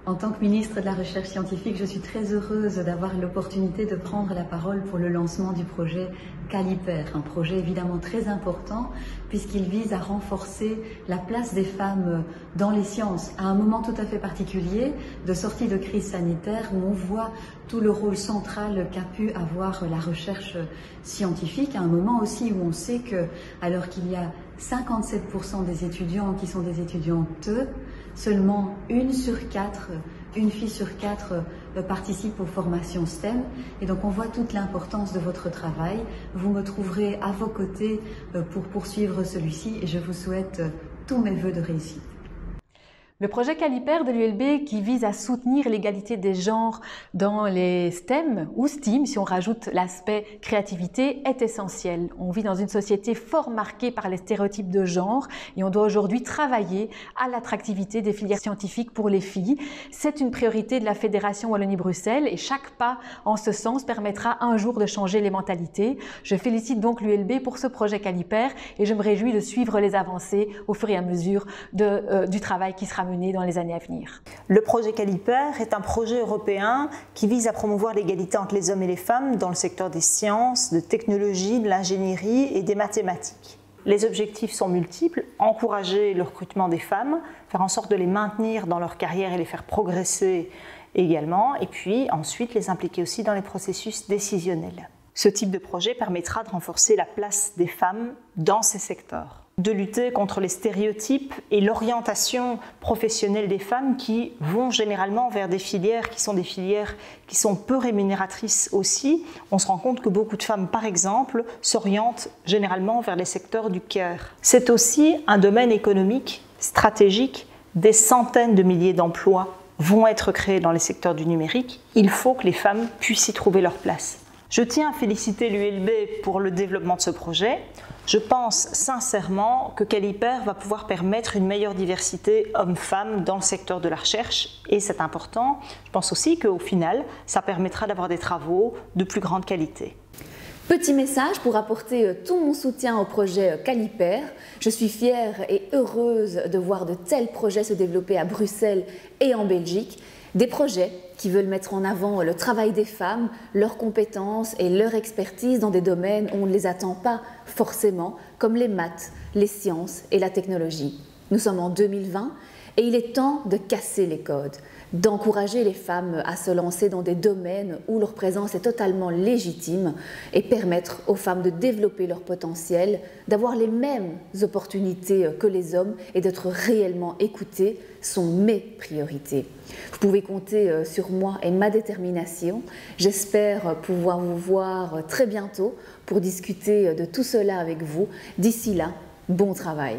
En tant que ministre de la Recherche scientifique, je suis très heureuse d'avoir l'opportunité de prendre la parole pour le lancement du projet Caliper, un projet évidemment très important puisqu'il vise à renforcer la place des femmes dans les sciences à un moment tout à fait particulier de sortie de crise sanitaire où on voit tout le rôle central qu'a pu avoir la recherche scientifique, à un moment aussi où on sait que, alors qu'il y a 57% des étudiants qui sont des étudiantes, seulement une fille sur quatre participe aux formations STEM. Et donc on voit toute l'importance de votre travail. Vous me trouverez à vos côtés pour poursuivre celui-ci et je vous souhaite tous mes vœux de réussite. Le projet Caliper de l'ULB qui vise à soutenir l'égalité des genres dans les STEM ou STEAM, si on rajoute l'aspect créativité, est essentiel. On vit dans une société fort marquée par les stéréotypes de genre et on doit aujourd'hui travailler à l'attractivité des filières scientifiques pour les filles. C'est une priorité de la Fédération Wallonie-Bruxelles et chaque pas en ce sens permettra un jour de changer les mentalités. Je félicite donc l'ULB pour ce projet Caliper et je me réjouis de suivre les avancées au fur et à mesure du travail qui sera mené dans les années à venir. Le projet Caliper est un projet européen qui vise à promouvoir l'égalité entre les hommes et les femmes dans le secteur des sciences, de technologie, de l'ingénierie et des mathématiques. Les objectifs sont multiples: encourager le recrutement des femmes, faire en sorte de les maintenir dans leur carrière et les faire progresser également, et puis ensuite les impliquer aussi dans les processus décisionnels. Ce type de projet permettra de renforcer la place des femmes dans ces secteurs, de lutter contre les stéréotypes et l'orientation professionnelle des femmes qui vont généralement vers des filières qui sont peu rémunératrices aussi. On se rend compte que beaucoup de femmes, par exemple, s'orientent généralement vers les secteurs du care. C'est aussi un domaine économique stratégique. Des centaines de milliers d'emplois vont être créés dans les secteurs du numérique. Il faut que les femmes puissent y trouver leur place. Je tiens à féliciter l'ULB pour le développement de ce projet. Je pense sincèrement que Caliper va pouvoir permettre une meilleure diversité hommes-femmes dans le secteur de la recherche et c'est important. Je pense aussi qu'au final, ça permettra d'avoir des travaux de plus grande qualité. Petit message pour apporter tout mon soutien au projet Caliper. Je suis fière et heureuse de voir de tels projets se développer à Bruxelles et en Belgique. Des projets qui veulent mettre en avant le travail des femmes, leurs compétences et leur expertise dans des domaines où on ne les attend pas forcément, comme les maths, les sciences et la technologie. Nous sommes en 2020 et il est temps de casser les codes, d'encourager les femmes à se lancer dans des domaines où leur présence est totalement légitime et permettre aux femmes de développer leur potentiel, d'avoir les mêmes opportunités que les hommes et d'être réellement écoutées sont mes priorités. Vous pouvez compter sur moi et ma détermination. J'espère pouvoir vous voir très bientôt pour discuter de tout cela avec vous. D'ici là, bon travail.